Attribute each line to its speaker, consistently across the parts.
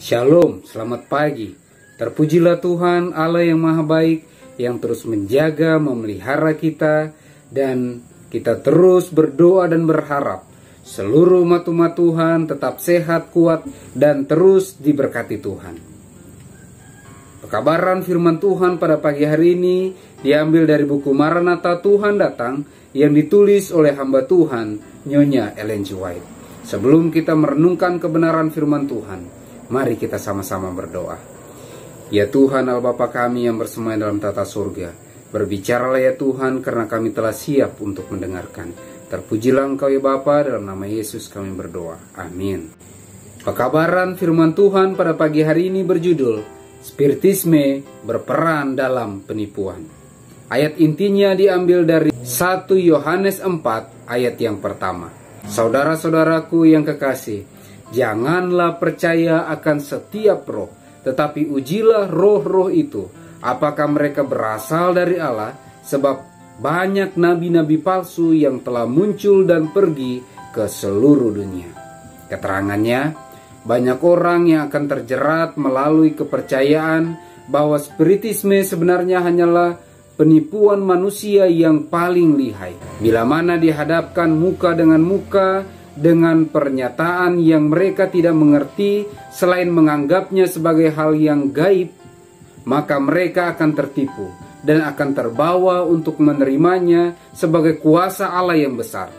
Speaker 1: Shalom, selamat pagi. Terpujilah Tuhan Allah yang Maha Baik, yang terus menjaga, memelihara kita, dan kita terus berdoa dan berharap seluruh umat-umat Tuhan tetap sehat, kuat, dan terus diberkati Tuhan. Pekabaran firman Tuhan pada pagi hari ini diambil dari buku Maranatha Tuhan Datang yang ditulis oleh hamba Tuhan Nyonya Ellen G. White. Sebelum kita merenungkan kebenaran firman Tuhan, mari kita sama-sama berdoa. Ya Tuhan Allah Bapa kami yang bersemayam dalam tata surga, berbicaralah ya Tuhan, karena kami telah siap untuk mendengarkan. Terpujilah Engkau ya Bapa, dalam nama Yesus kami berdoa. Amin. Pekabaran firman Tuhan pada pagi hari ini berjudul Spiritisme berperan dalam penipuan. Ayat intinya diambil dari 1 Yohanes 4 ayat yang pertama. Saudara-saudaraku yang kekasih, janganlah percaya akan setiap roh, tetapi ujilah roh-roh itu, apakah mereka berasal dari Allah, sebab banyak nabi-nabi palsu yang telah muncul dan pergi ke seluruh dunia. Keterangannya, banyak orang yang akan terjerat melalui kepercayaan bahwa spiritisme sebenarnya hanyalah penipuan manusia yang paling lihai. Bila mana dihadapkan muka dengan muka dengan pernyataan yang mereka tidak mengerti selain menganggapnya sebagai hal yang gaib, maka mereka akan tertipu dan akan terbawa untuk menerimanya sebagai kuasa Allah yang besar.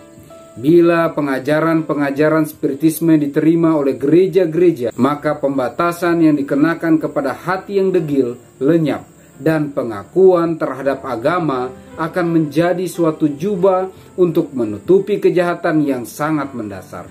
Speaker 1: Bila pengajaran-pengajaran spiritisme diterima oleh gereja-gereja, maka pembatasan yang dikenakan kepada hati yang degil lenyap, dan pengakuan terhadap agama akan menjadi suatu jubah untuk menutupi kejahatan yang sangat mendasar.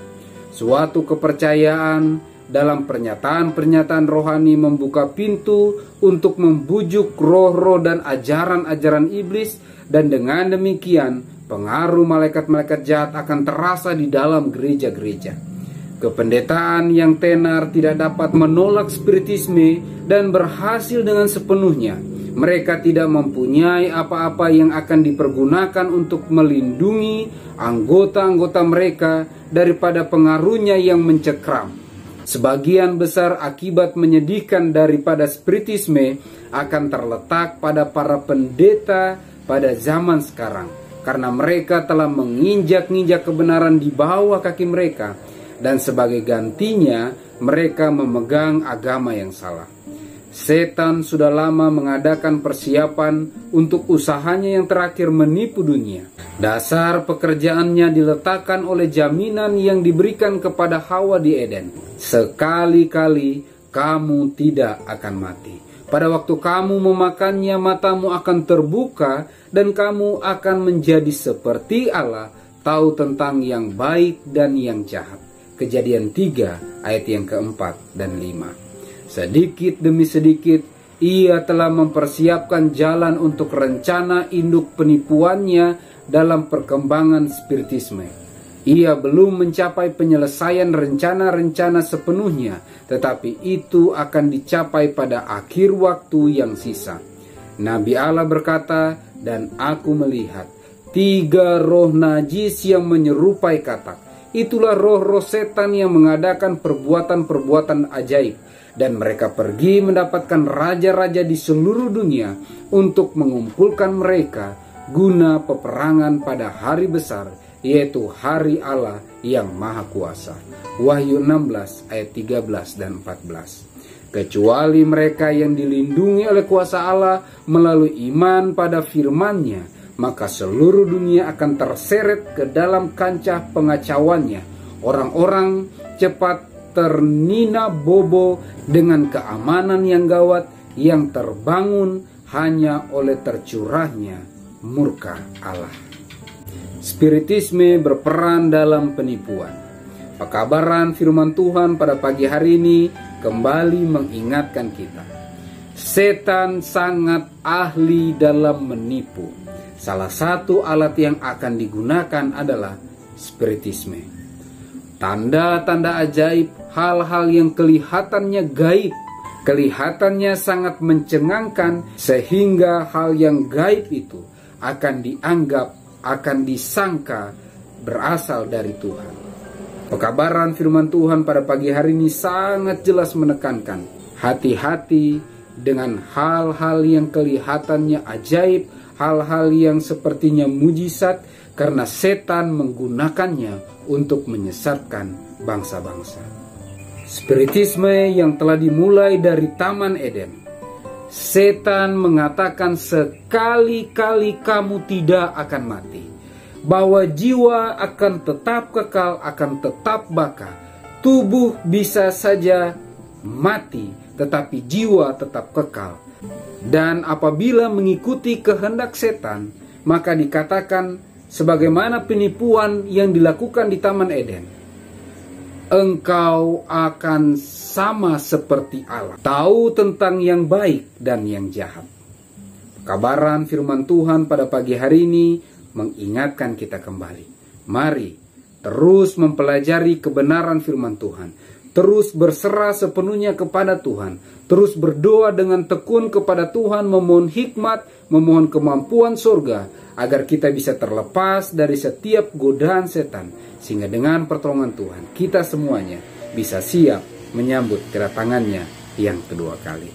Speaker 1: Suatu kepercayaan dalam pernyataan-pernyataan rohani membuka pintu untuk membujuk roh-roh dan ajaran-ajaran iblis, dan dengan demikian pengaruh malaikat-malaikat jahat akan terasa di dalam gereja-gereja. Kependetaan yang tenar tidak dapat menolak spiritisme dan berhasil dengan sepenuhnya. Mereka tidak mempunyai apa-apa yang akan dipergunakan untuk melindungi anggota-anggota mereka daripada pengaruhnya yang mencekram. Sebagian besar akibat menyedihkan daripada spiritisme akan terletak pada para pendeta pada zaman sekarang, karena mereka telah menginjak-injak kebenaran di bawah kaki mereka, dan sebagai gantinya mereka memegang agama yang salah. Setan sudah lama mengadakan persiapan untuk usahanya yang terakhir menipu dunia. Dasar pekerjaannya diletakkan oleh jaminan yang diberikan kepada Hawa di Eden. Sekali-kali kamu tidak akan mati. Pada waktu kamu memakannya, matamu akan terbuka dan kamu akan menjadi seperti Allah, tahu tentang yang baik dan yang jahat. Kejadian 3 ayat yang keempat dan 5. Sedikit demi sedikit ia telah mempersiapkan jalan untuk rencana induk penipuannya dalam perkembangan spiritisme. Ia belum mencapai penyelesaian rencana-rencana sepenuhnya, tetapi itu akan dicapai pada akhir waktu yang sisa. Nabi Allah berkata, "Dan aku melihat 3 roh najis yang menyerupai katak." Itulah roh-roh setan yang mengadakan perbuatan-perbuatan ajaib, dan mereka pergi mendapatkan raja-raja di seluruh dunia untuk mengumpulkan mereka guna peperangan pada hari besar, yaitu hari Allah yang Maha Kuasa. Wahyu 16 ayat 13 dan 14. Kecuali mereka yang dilindungi oleh kuasa Allah melalui iman pada firman-Nya, maka seluruh dunia akan terseret ke dalam kancah pengacauannya. Orang-orang cepat ternina bobo dengan keamanan yang gawat yang terbangun hanya oleh tercurahnya murka Allah. Spiritisme berperan dalam penipuan. Pekabaran firman Tuhan pada pagi hari ini kembali mengingatkan kita. Setan sangat ahli dalam menipu. Salah satu alat yang akan digunakan adalah spiritisme. Tanda-tanda ajaib, hal-hal yang kelihatannya gaib, kelihatannya sangat mencengangkan, sehingga hal yang gaib itu akan dianggap, akan disangka berasal dari Tuhan. Pekabaran firman Tuhan pada pagi hari ini sangat jelas menekankan, hati-hati dengan hal-hal yang kelihatannya ajaib, hal-hal yang sepertinya mujizat, karena setan menggunakannya untuk menyesatkan bangsa-bangsa. Spiritisme yang telah dimulai dari Taman Eden, setan mengatakan sekali-kali kamu tidak akan mati, bahwa jiwa akan tetap kekal, akan tetap baka. Tubuh bisa saja mati, tetapi jiwa tetap kekal. Dan apabila mengikuti kehendak setan, maka dikatakan sebagaimana penipuan yang dilakukan di Taman Eden, engkau akan sama seperti Allah, tahu tentang yang baik dan yang jahat. Kabaran firman Tuhan pada pagi hari ini mengingatkan kita kembali. Mari terus mempelajari kebenaran firman Tuhan, terus berserah sepenuhnya kepada Tuhan, terus berdoa dengan tekun kepada Tuhan, memohon hikmat, memohon kemampuan surga, agar kita bisa terlepas dari setiap godaan setan, sehingga dengan pertolongan Tuhan kita semuanya bisa siap menyambut kedatangannya yang kedua kali.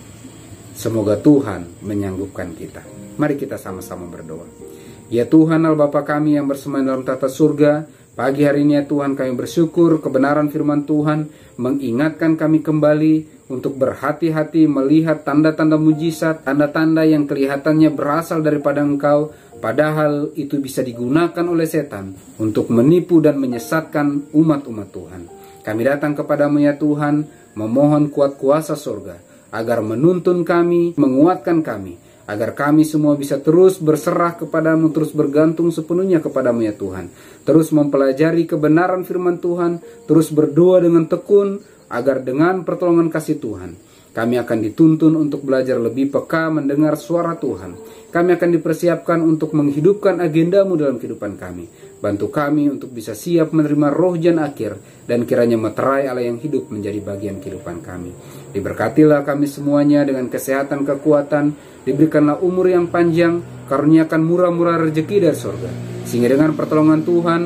Speaker 1: Semoga Tuhan menyanggupkan kita. Mari kita sama-sama berdoa. Ya Tuhan Allah Bapa kami yang bersemayam dalam tata surga, pagi hari ini ya Tuhan kami bersyukur kebenaran firman Tuhan mengingatkan kami kembali untuk berhati-hati melihat tanda-tanda mujizat, tanda-tanda yang kelihatannya berasal daripada Engkau, padahal itu bisa digunakan oleh setan untuk menipu dan menyesatkan umat-umat Tuhan. Kami datang kepadamu ya Tuhan, memohon kuat kuasa surga, agar menuntun kami, menguatkan kami, agar kami semua bisa terus berserah kepadamu, terus bergantung sepenuhnya kepadamu ya Tuhan. Terus mempelajari kebenaran firman Tuhan, terus berdoa dengan tekun, agar dengan pertolongan kasih Tuhan, kami akan dituntun untuk belajar lebih peka mendengar suara Tuhan. Kami akan dipersiapkan untuk menghidupkan agendamu dalam kehidupan kami. Bantu kami untuk bisa siap menerima roh jan akhir, dan kiranya meterai Allah yang hidup menjadi bagian kehidupan kami. Diberkatilah kami semuanya dengan kesehatan, kekuatan, diberikanlah umur yang panjang, karuniakan murah-murah rezeki dari surga, sehingga dengan pertolongan Tuhan,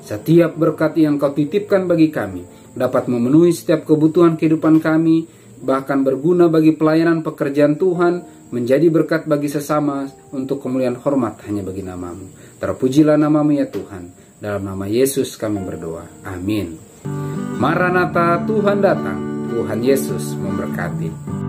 Speaker 1: setiap berkat yang Kau titipkan bagi kami dapat memenuhi setiap kebutuhan kehidupan kami, bahkan berguna bagi pelayanan pekerjaan Tuhan, menjadi berkat bagi sesama untuk kemuliaan hormat hanya bagi namamu. Terpujilah namamu ya Tuhan. Dalam nama Yesus kami berdoa. Amin. Maranatha, Tuhan datang. Tuhan Yesus memberkati.